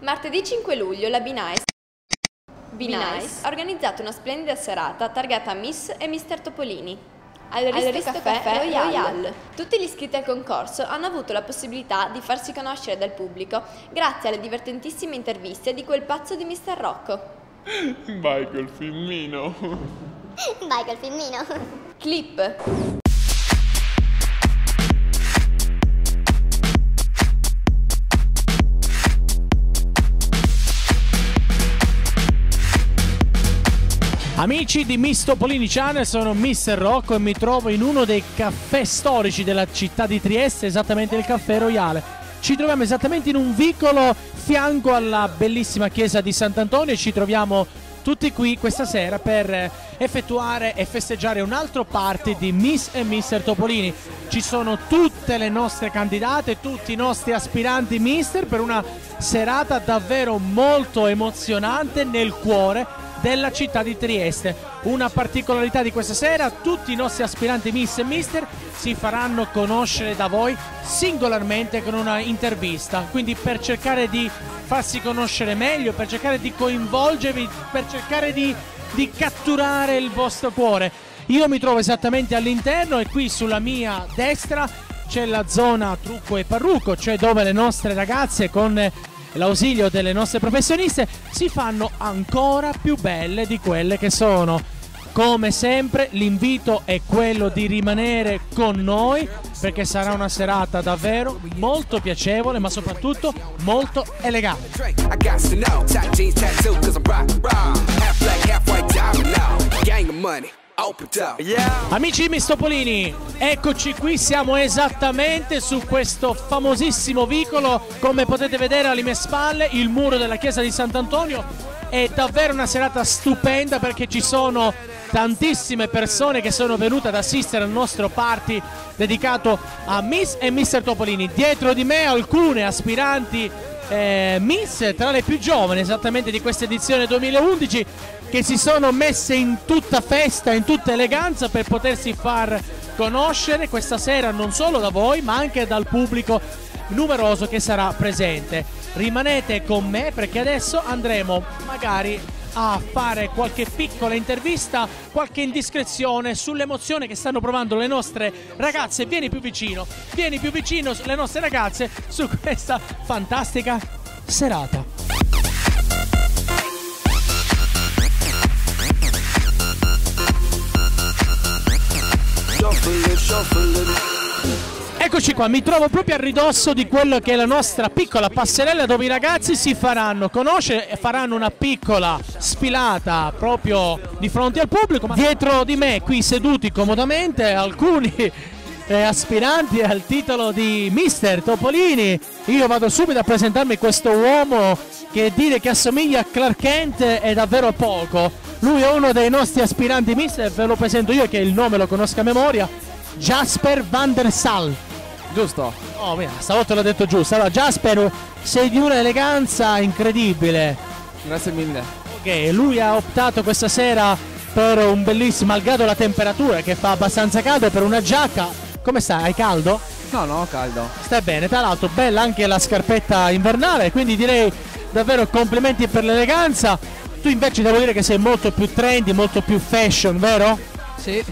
Martedì 5 luglio la Be-Nice ha organizzato una splendida serata targata Miss e Mister Topolini al Risto Caffè Royal. Tutti gli iscritti al concorso hanno avuto la possibilità di farsi conoscere dal pubblico grazie alle divertentissime interviste di quel pazzo di Mister Rocco. Michael Fimmino. Michael Fimmino. Clip. Amici di Miss Topolini Channel, sono Mister Rocco e mi trovo in uno dei caffè storici della città di Trieste, esattamente il Caffè Royale. Ci troviamo esattamente in un vicolo fianco alla bellissima chiesa di Sant'Antonio e ci troviamo tutti qui questa sera per effettuare e festeggiare un altro party di Miss e Mister Topolini. Ci sono tutte le nostre candidate, tutti i nostri aspiranti Mister per una serata davvero molto emozionante nel cuore della città di Trieste. Una particolarità di questa sera: tutti i nostri aspiranti Miss e Mister si faranno conoscere da voi singolarmente con una intervista, quindi per cercare di farsi conoscere meglio, per cercare di coinvolgervi, per cercare di catturare il vostro cuore. Io mi trovo esattamente all'interno e qui sulla mia destra c'è la zona trucco e parrucco, cioè dove le nostre ragazze con l'ausilio delle nostre professioniste si fanno ancora più belle di quelle che sono. Come sempre l'invito è quello di rimanere con noi perché sarà una serata davvero molto piacevole ma soprattutto molto elegante. Amici di Miss Topolini, eccoci qui, siamo esattamente su questo famosissimo vicolo. Come potete vedere alle mie spalle il muro della chiesa di Sant'Antonio. È davvero una serata stupenda perché ci sono tantissime persone che sono venute ad assistere al nostro party dedicato a Miss e Mister Topolini. Dietro di me alcune aspiranti Miss, tra le più giovani esattamente di questa edizione 2011, che si sono messe in tutta festa, in tutta eleganza per potersi far conoscere questa sera non solo da voi ma anche dal pubblico numeroso che sarà presente. Rimanete con me perché adesso andremo magari a fare qualche piccola intervista, qualche indiscrezione sull'emozione che stanno provando le nostre ragazze. Vieni più vicino le nostre ragazze su questa fantastica serata. Eccoci qua, mi trovo proprio a ridosso di quello che è la nostra piccola passerella dove i ragazzi si faranno conoscere e faranno una piccola sfilata proprio di fronte al pubblico. Dietro di me, qui seduti comodamente, alcuni aspiranti al titolo di Mister Topolini. Io vado subito a presentarmi questo uomo che dire che assomiglia a Clark Kent è davvero poco. Lui è uno dei nostri aspiranti Mister, ve lo presento io che il nome lo conosco a memoria: Jasper Van der Sal. Giusto? Oh, mia, stavolta l'ho detto giusto. Allora, Jasper, sei di un'eleganza incredibile. Grazie mille. Ok, lui ha optato questa sera per un bellissimo, malgrado la temperatura che fa abbastanza caldo, per una giacca. Come stai? Hai caldo? No, caldo. Stai bene, tra l'altro bella anche la scarpetta invernale, quindi direi davvero complimenti per l'eleganza. Tu invece devo dire che sei molto più trendy, molto più fashion, vero? Sì.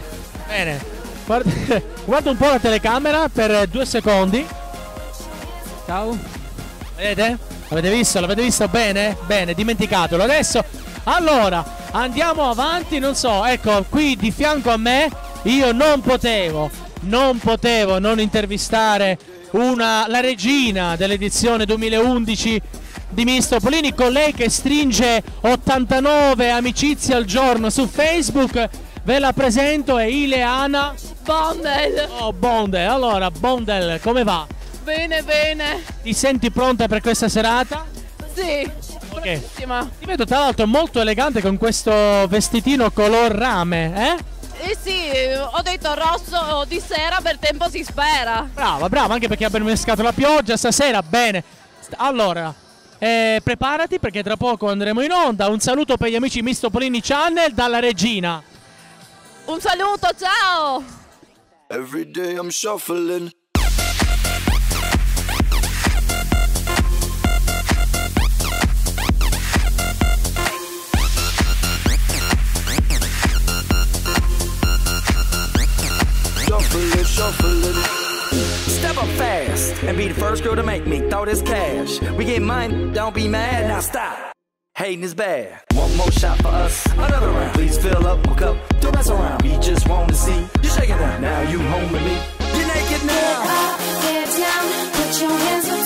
Bene. Guarda un po' la telecamera per 2 secondi. Ciao. Vedete? L'avete visto? L'avete visto bene? Bene, dimenticatelo. Adesso, allora, andiamo avanti, non so, ecco, qui di fianco a me io non potevo non intervistare la regina dell'edizione 2011 di Miss Topolini, con lei che stringe 89 amicizie al giorno su Facebook. Ve la presento, è Ileana Bondel. Oh, Bondel. Allora, Bondel, come va? Bene, bene. Ti senti pronta per questa serata? Sì. Ok. Bravissima. Ti vedo tra l'altro molto elegante con questo vestitino color rame, eh? Sì, ho detto rosso di sera, per tempo si spera. Brava, brava, anche perché abbiamo mescato la pioggia stasera, bene. Allora, preparati perché tra poco andremo in onda. Un saluto per gli amici Miss Topolini Channel dalla regina. Un saluto, ciao! Every day I'm shuffling. and be the first girl to make me throw this cash. We get mine, don't be mad, now stop. Hating is bad. One more shot for us, another round. Please fill up my cup, don't mess around. We just want to see you shaking now. Now you home with me, you're naked now. Get up, get down, put your hands